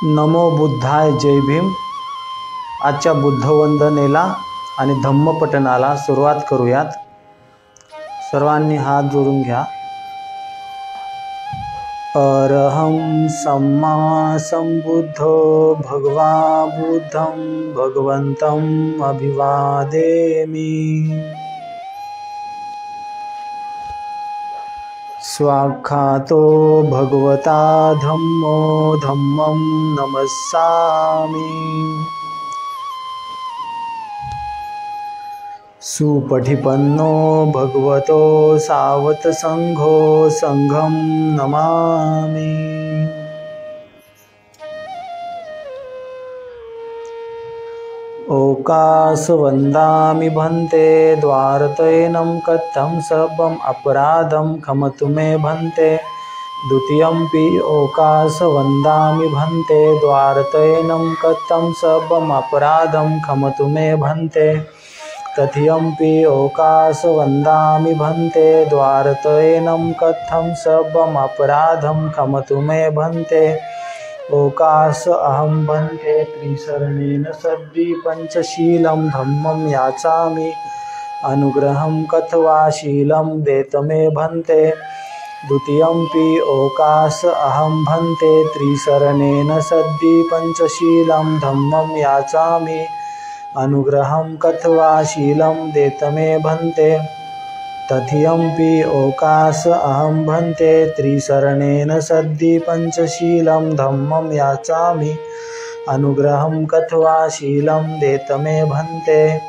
नमो बुद्धाय जय भीम। आजच्या बुद्धवंदनेला आणि धम्मपठणाला सुरुवात करूयात। सर्वांनी हात जोडून घ्या। अरहं सम्मा संबुद्धो भगवा बुद्धं भगवन्तं अभिवादेमि। स्वाख्यातो भगवता धम्मो धम्मं नमस्सामि। सुपठिपन्नो भगवतो सावत संघो संघं नमामि। ओकास वन्दामि भन्ते द्वारतयनं कथं सर्वम् अपराधं क्षमतु मे भन्ते। द्वितीयंपि ओकास वन्दामि भन्ते द्वारतयनं कथं सर्वम् अपराधं क्षमतु मे भन्ते। तृतीयंपि ओकास वन्दामि भन्ते द्वारतयनं कथं सर्वम् अपराधं क्षमतु मे भन्ते। ओकास अहं भन्ते त्रिशरणेन सद्भि पंचशीलं धम्मं याचामि। अनुग्रहं कथवा शीलं देत मे भन्ते। द्वितीयंपि ओकास अहं भन्ते त्रिशरणेन सद्भि पंचशीलं धम्मं याचामि। अनुग्रहं कथवा शीलं देत मे भन्ते। तृतीयंपि ओकास अहं भन्ते त्रिशरणेन सद्भि पंचशीलं धम्मं याचामि। अनुग्रहं कथवा शीलं देत मे भन्ते।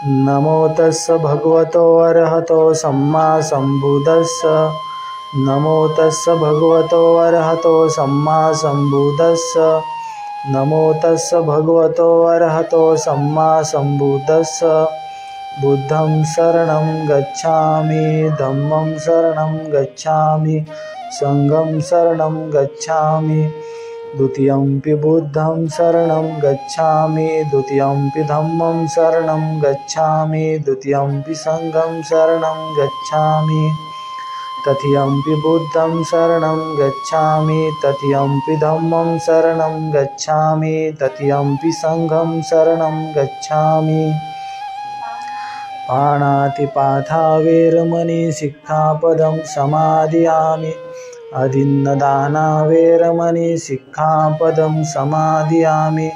नमो तस्य भगवतो अरहतो सम्मा सम्बुद्धस्स। नमो तस्य भगवतो अरहतो सम्मा सम्बुद्धस्स। नमो तस्य भगवतो अरहतो सम्मा सम्बुद्धस्स। बुद्धं शरणं गच्छामि धम्मं शरणं गच्छामि संघं शरणं गच्छामि। द्वितीयंपि बुद्धं शरणं गच्छामि द्वितीयंपि धम्मं शरणं गच्छामि द्वितीयंपि संघं शरणं गच्छामि। तृतीयंपि बुद्धं शरणं गच्छामि तृतीयंपि धम्मं शरणं गच्छामि तृतीयंपि संघं शरणं गच्छामि। पाणातिपाथा वेरमणि सिक्खापदं समादियामि। अदिन्नदाना वेरमणि सिक्खापदं समादियामि।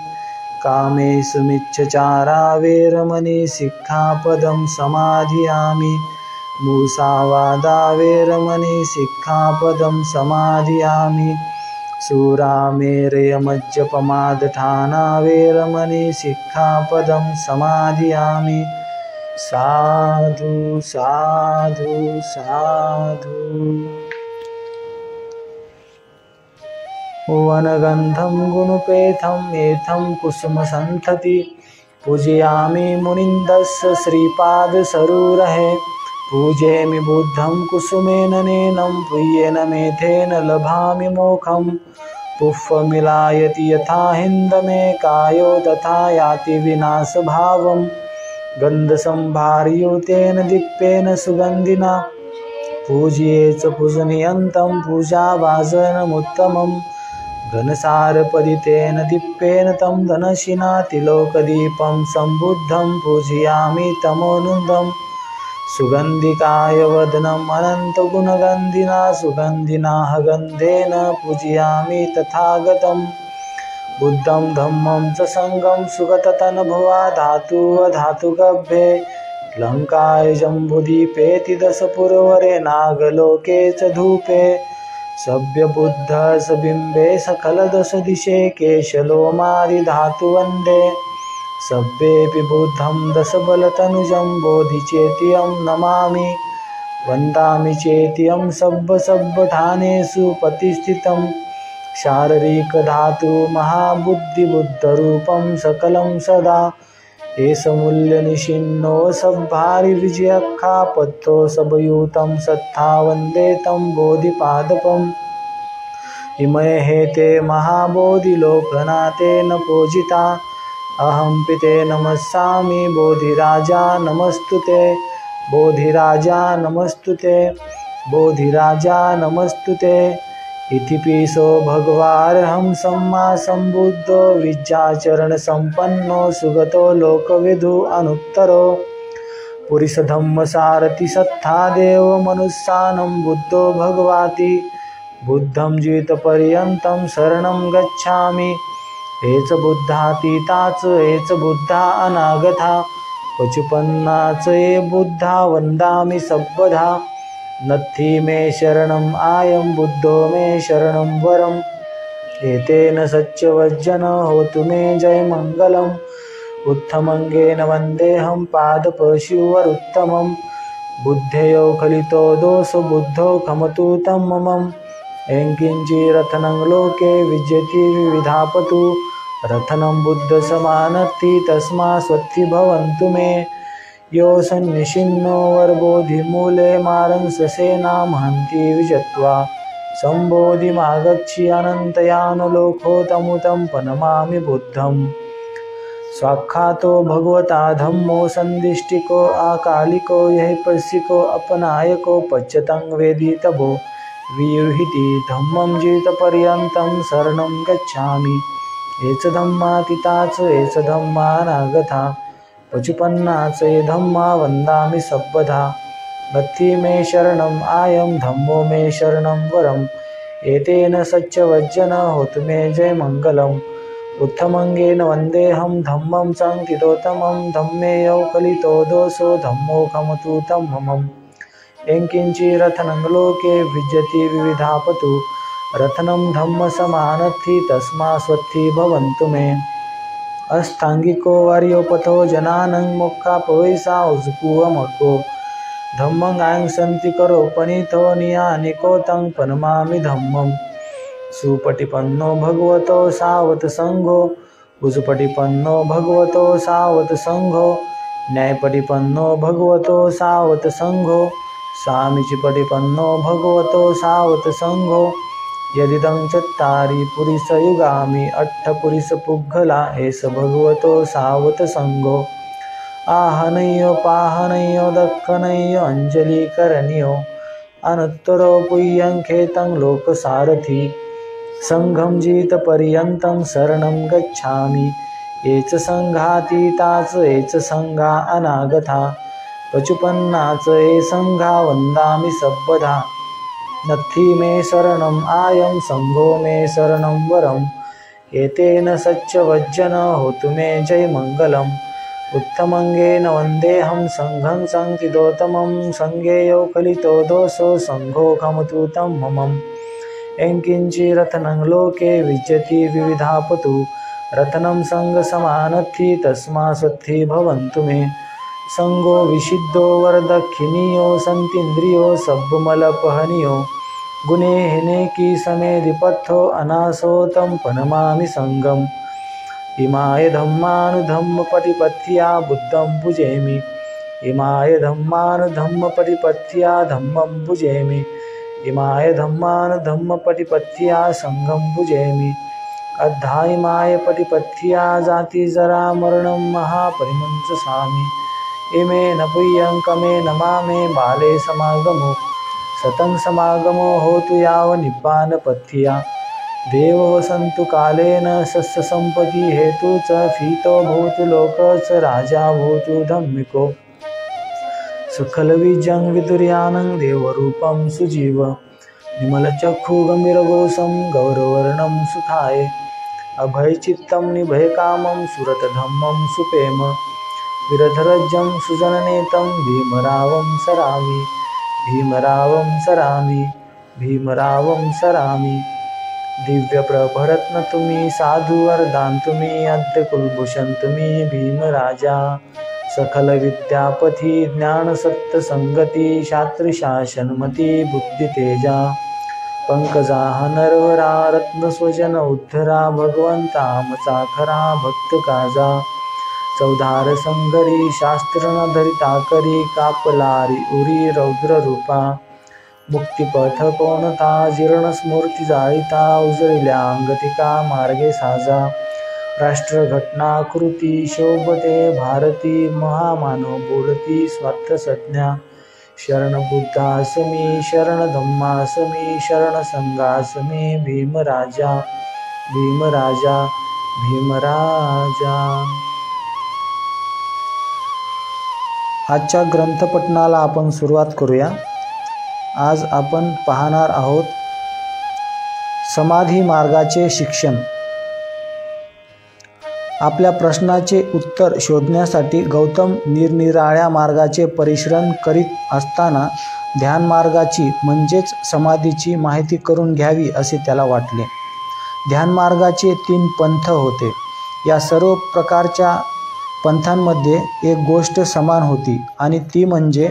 कामेषु मिच्छचारा वेरमणि सिक्खापदं समादियामि। मुसावादा वेरमणि सिक्खापदं समादियामि। सुरामेरयमज्जपमादठाना वेरमणि सिक्खापदं समादियामि। साधु साधु साधु। वनगंधं गुणपेथं एथं कुसुमसंतति। पूजयामि मुनिन्दस्य श्रीपादसरोरहे। पूजयामि बुद्धं कुसुमेन नैनं प्रियेण मेधेन लभामि मोक्षं। पुष्पमिलायति यथा हिन्दमे कायो तथा याति विनाशभावम्। गन्धसंभारयुतेन दीप्तेन सुगन्धिना। पूज्ये च पूजनीयन्तं पूजाभाजनमुत्तमम्। घनसारपदितेन दीप्तेन तं धनशिना तिलोकदीपं सम्बुद्धं पूजयामि तमोनुदं। सुगन्धिकाय वदनम् अनन्तगुणगन्धिना सुगन्धिनाः गन्धेन पूजयामि तथागतम्। बुद्धं धम्मं च संघं सुगततनुभवा धातुवधातुकभ्ये। लङ्काय जम्बुदीपेति दशपुरवरे नागलोके च धूपे। सभ्यबुद्धः सबिम्बे सकलदशदिशे केशलोमादिधातुवन्दे। सभ्येऽपि बुद्धं दशबलतनुजं बोधिचेत्यं नमामि। वन्दामि चेत्यं सब्बठानेषु प्रतिष्ठितं। शारीरिकधातु महाबुद्धिबुद्धरूपं सकलं सदा। एष मूल्यनिशिन्नो सद्भारिविजयख्यापथो सबयूतं सत्था वन्दे तं बोधिपादपम्। इमये हेते महाबोधिलोकनाथेन पूजिता। अहं पिते नमस्सामि बोधिराजा नमस्तुते। बोधिराजा नमस्तुते। बोधिराजा नमस्तुते। इतिपिसो भगवार्हं सम्मा सम्बुद्धो विद्याचरणसम्पन्नो सुगतो लोकविदु अनुत्तरो पुरिसधम्मसारथि सत्तादेव मनुष्यानं बुद्धो भगवाति बुद्धं जीवितपर्यन्तं शरणं गच्छामि हेच बुद्धातीताच हेच बुद्धा अनागता पचुपन्नाच ये बुद्धा वंदामि सब्बधा नत्थि मे शरणम् आयं बुद्धो मे शरणं वरम् एतेन सच्चवज्जन होतु मे जय मङ्गलम् उत्तमङ्गेन वन्देऽहं पादपशुवरुत्तमं बुद्धयो खलितो दोषो बुद्धो खमतु तं ममम् एङ्किञ्चिरथनं लोके विद्यति विविधापतु रथनं बुद्धसमानत्ति तस्मा स्वत्ति भवन्तु मे यो सन्निशिन्नो वर्बोधिमूले मारंससेनां हन्ति विजत्वा सम्बोधिमागच्छि अनन्तयानुलोकोतमुतं पनमामि बुद्धम् स्वाख्यातो भगवता धम्मो सन्दिष्टिको अकालिको यैपस्सिको अपनायको पच्यतं वेदितभो वियुहिति धम्मं जीवितपर्यन्तं शरणं गच्छामि एच धम्मातीताच एच धम्मानागता पचुपन्नाच ये धम्मा वन्दामि सब्बधा नत्थि मे शरणम् आयं धम्मो मे शरणं वरम् एतेन सच्चवज्जन होतु मे जय मङ्गलम् उत्तमङ्गेन वन्देऽहं धम्मं सङ्कितोत्तमं धम्मेयौ कलितो दोषो धम्मो खमतु तं ममम् एङ्किञ्चिरथनं लोके विद्यति विविधापतु रथनं धम्मसमानत्थि तस्मा स्वत्ति भवन्तु मे अष्टाङ्गिको वार्योपथो जनानं मोक्षापवैसा उजुपुवमग्गो धम्मं आयं सन्ति करो पनितो नियानिको तं पनमामि धम्मं सुपटिपन्नो भगवतो सावत संघो उजुपटिपन्नो भगवतो सावत संघो न्यायपटिपन्नो भगवतो सावत संघो सामीचिपटिपन्नो भगवतो सावत संघो यदिदं चत्तारि पुरिसयुगामि अट्ठपुरिसपुग्गला एष भगवतो सावत संघो आहनयो पाहनयो दक्खनयो अंजलिकरणयो अनुत्तरो पुय्यंखेतं लोकसारथि संघं जीवितपर्यन्तं शरणं गच्छामि एच संघातीताच एच संघा अनागता पचुपन्नाच ये संघा वन्दामि सब्बधा नत्थि मे शरणम् आयं संघो मे शरणं वरम् एतेन सच्चवज्जन होतु मे जय मङ्गलम् उत्तमङ्गेन वन्देऽहं संघं सङ्कितोत्तमं सङ्गेयो कलितो दोषो संघो खमतु तं ममम् एङ्किञ्चिरथनं लोके विद्यति विविधापतु रथनं सङ्गसमानत्थि तस्मा स्वत्ति भवन्तु मे संगो विशिद्धो वरदक्षिणीयो सन्तीन्द्रियो सब्बमलपहनियो गुणे हिने की समेधिपथो अनासोतं पनमामि संगम इमाय धम्मानुधम्मपटिपत्या बुद्धं भुजेमि इमाय धम्मानुधम्मपटिपत्या धम्मं भुजेमि इमाय धम्मानुधम्मपटिपत्या संघं भुजेमि अद्धाइमाय पटिपत्या जाति जरा मरणं महापरिमंससामि इमे न पुय्यं कमे न मामे बाले समागमो सतं समागमो होतु याव निब्बानपथ्या देव वसन्तु कालेन सस्य सम्पत्ति हेतु च फीतो भूतु लोक च राजा भूतु धम्मिको सकलविजं विदुर्यानं देवरूपं सुजीव निमलचक्षु गम्भीरघोषं गौरवर्णं सुखाय अभयचित्तं निभयकामं सुरतधम्मं सुपेम विरधरज्जं सुजननेतं भीमरावं सरामि भीमरावं सरामि भीमरावं सरामि दिव्यप्रभरत्न तुम्ही साधु वरदान तुम्ही अद्य कुलभूषण तुम्ही भीमराजा सकल विद्यापथी ज्ञान सत्य संगती शास्त्रशासनमती बुद्धितेजा पंकजा नरवरा रत्न स्वजन उद्धरा भगवंता मचा खरा भक्त काजा चौधार संगरी शास्त्र न धरिता करी कापलारी उरी रौद्र रूपा मुक्तिपथ कोणता जीर्ण स्मृती जाळिता उजळल्या अंगतिका मार्गे साजा राष्ट्रघटना कृती शोभते भारती महामानव बोलती स्वार्थ संज्ञा शरणबुद्धासमी शरणधम्मासमी शरणसंघासमी भीमराजा भीमराजा भीमराजा। आजच्या ग्रंथपठणाला आपण सुरुवात करूया। आज आपण पाहणार आहोत समाधी मार्गाचे शिक्षण। आपल्या प्रश्नाचे उत्तर शोधण्यासाठी गौतम निरनिराळ्या मार्गाचे परिश्रम करीत असताना ध्यान मार्गाची म्हणजेच समाधीची माहिती करून घ्यावी असे त्याला वाटले। ध्यान मार्गाचे 3 पंथ होते। या सर्व प्रकारच्या पंथांमध्ये एक गोष्ट समान होती आणि ती म्हणजे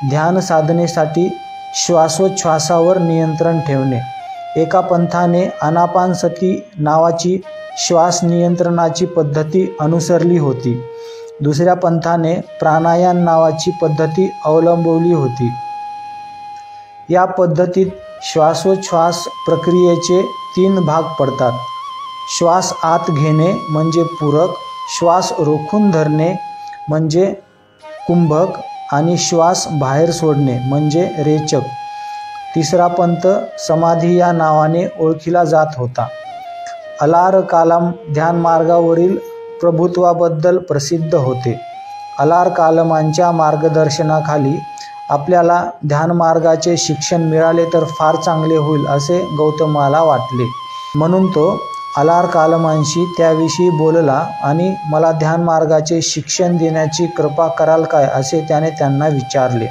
ध्यान साधनेसाठी श्वासोच्छ्वासावर नियंत्रण ठेवणे। एका पंथाने आनापानसती नावाची श्वास नियंत्रणाची पद्धती अनुसरली होती, दुसऱ्या पंथाने प्राणायाम नावाची पद्धती अवलंबवली होती। या पद्धतीत श्वासोच्छ्वास प्रक्रियेचे 3 भाग पडतात। श्वास आत घेणे म्हणजे पूरक, श्वास रोखून धरणे म्हणजे कुंभक आणि श्वास बाहेर सोडणे म्हणजे रेचक। तिसरा पंथ समाधी या नावाने ओळखला जात होता। अलार कालम ध्यान मार्गावरील प्रभुत्वाबद्दल प्रसिद्ध होते। अलार कालमांच्या मार्गदर्शनाखाली आपल्याला ध्यान मार्गाचे शिक्षण मिळाले तर फार चांगले होईल असे गौतमाला वाटले, म्हणून तो अलार कालमांशी त्याविषयी बोलला आणि मला ध्यान मार्गाचे शिक्षण देण्याची कृपा कराल काय असे त्याने त्यांना विचारले।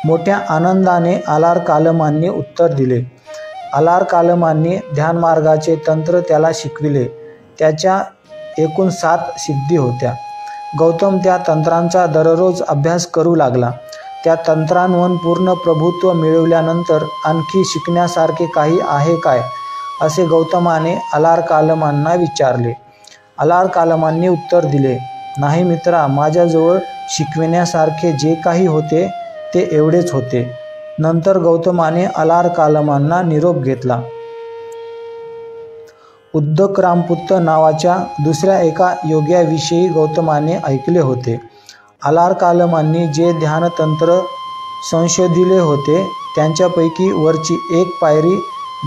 मोठ्या आनंदाने अलार कालमांनी उत्तर दिले। अलार कालमांनी ध्यान मार्गाचे तंत्र त्याला शिकविले। त्याच्या एकूण 7 सिद्धी होत्या। गौतम त्या तंत्रांचा दररोज अभ्यास करू लागला। त्या तंत्रांवर पूर्ण प्रभुत्व मिळवल्यानंतर आणखी शिकण्यासारखे काही आहे काय असे गौतमाने अलार कालमांना विचारले। अलार कालमांनी उत्तर दिले, नाही मित्रा, माझ्याजवळ शिकविण्यासारखे जे काही होते ते एवढेच होते। नंतर गौतमाने अलार कालमांना निरोप घेतला। उद्दक रामपुत्त नावाच्या दुसऱ्या एका योग्याविषयी गौतमाने ऐकले होते। अलार कालमांनी जे ध्यानतंत्र संशोधिले होते त्यांच्यापैकी वरची एक पायरी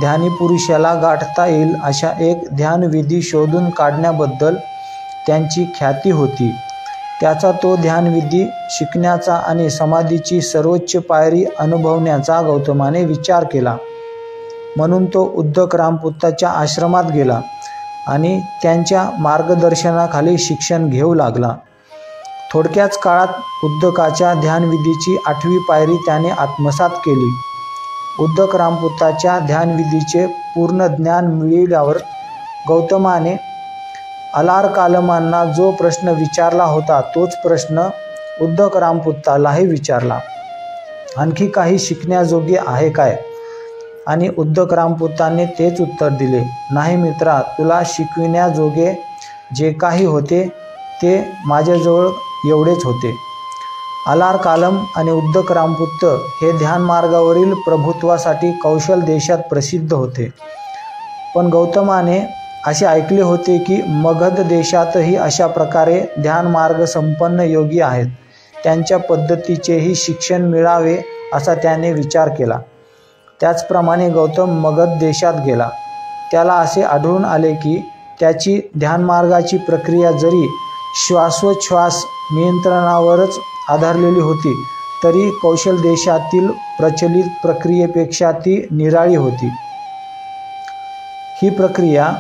ध्यानी पुरुषाला गाठता येईल अशा एक ध्यानविधी शोधून काढण्याबद्दल त्यांची ख्याती होती। त्याचा तो ध्यानविधी शिकण्याचा आणि समाधीची सर्वोच्च पायरी अनुभवण्याचा गौतमाने विचार केला। म्हणून तो उद्दक रामपुत्ताच्या आश्रमात गेला आणि त्यांच्या मार्गदर्शनाखाली शिक्षण घेऊ लागला। थोडक्याच काळात उद्दकाच्या ध्यानविधीची 8वी पायरी त्याने आत्मसात केली। उद्दक रामपुत्ताच्या ध्यानविधीचे पूर्ण ज्ञान मिळविल्यावर गौतमाने अलार कालमांना जो प्रश्न विचारला होता तोच प्रश्न उद्दक रामपुत्तालाही विचारला, आणखी काही शिकण्याजोगे आहे काय? आणि उद्दक रामपुत्ताने तेच उत्तर दिले, नाही मित्रा, तुला शिकविण्याजोगे जे काही होते ते माझ्याजवळ एवढेच होते। अलार कालम आणि उद्दक रामपुत्त हे ध्यान मार्गावरील प्रभुत्वासाठी कौशल देशात प्रसिद्ध होते। पण गौतमाने असे ऐकले होते की मगध देशातही अशा प्रकारे ध्यान मार्ग संपन्न योगी आहेत, त्यांच्या पद्धतीचेही शिक्षण मिळावे असा त्याने विचार केला। त्याचप्रमाणे गौतम मगध देशात गेला। त्याला असे आढळून आले की त्याची ध्यानमार्गाची प्रक्रिया जरी श्वासोच्छ्वास नियंत्रणावरच आधारलेली होती तरी कौशल देशातील प्रचलित प्रक्रियेपेक्षा ती निराळी होती। ही प्रक्रिया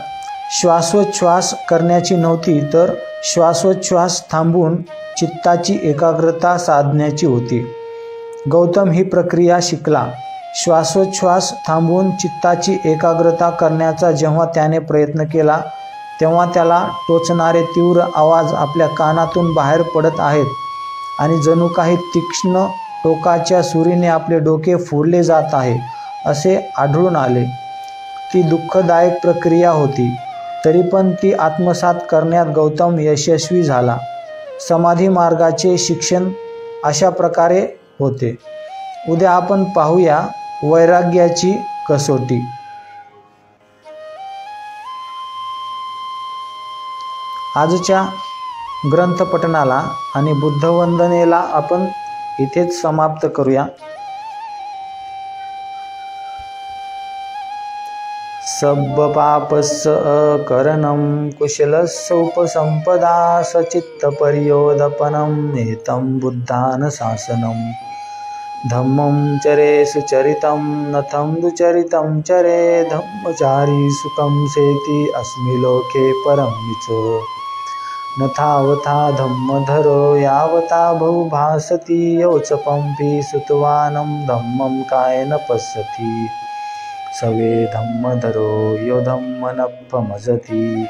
श्वासोच्छ्वास करण्याची नव्हती तर श्वासोच्छ्वास थांबवून चित्ताची एकाग्रता साधण्याची होती। गौतम ही प्रक्रिया शिकला। श्वासोच्छ्वास थांबवून चित्ताची एकाग्रता करण्याचा जेव्हा त्याने प्रयत्न केला तेव्हा त्याला टोचणारे तीव्र आवाज आपल्या कानातून बाहेर पडत आहेत आणि जणू काही तीक्ष्ण टोकाच्या सुरीने आपले डोके फोडले जात आहे असे आढळून आले। ती दुःखदायक प्रक्रिया होती, तरी पण ती आत्मसात करण्यात गौतम यशस्वी झाला। समाधी मार्गाचे शिक्षण अशा प्रकारे होते। उद्या आपण पाहूया वैराग्याची कसोटी। आजच्या ग्रंथपठणाला आणि बुद्धवंदनेला आपण इथेच समाप्त करूया. सब्ब पापस्य अकरणं कुशलस्य उपसंपदा सचित्तपर्योदपनं एतं बुद्धानुशासनम्. धम्मं चरे सुचरितं नथं दुचरितं चरे धम्मचारी सुखं सेति अस्मि लोके परं च. न तावता धम्मधरो यावता बहुभासति यौचपंपि सुतवानं धम्मं कायेन पश्यति. सवे धम्मधरो यो धम्मनप्पमजति.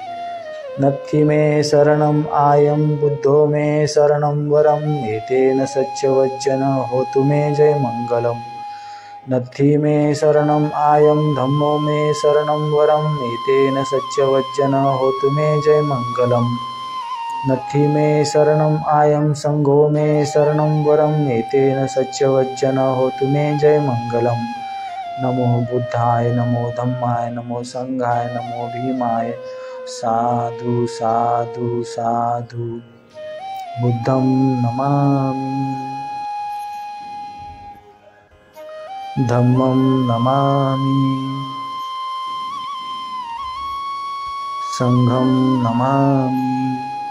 नत्थि मे शरणम् आयं बुद्धो मे शरणं वरम् एतेन सत्यवचन होतु मे जय मङ्गलम्. नत्थि मे शरणम् आयं धम्मो मे शरणं वरम् एतेन सत्यवचन होतु मे जय मङ्गलम्. नत्थि मे शरणम् आयं सङ्घो मे शरणं वरम् एतेन सत्यवचन होतु मे जय मङ्गलम्. नमो बुद्धाय नमो धम्माय नमो संघाय नमो भीमाय. साधु साधु साधु. बुद्धं नमामि. धम्मं नमामि. संघं नमामि.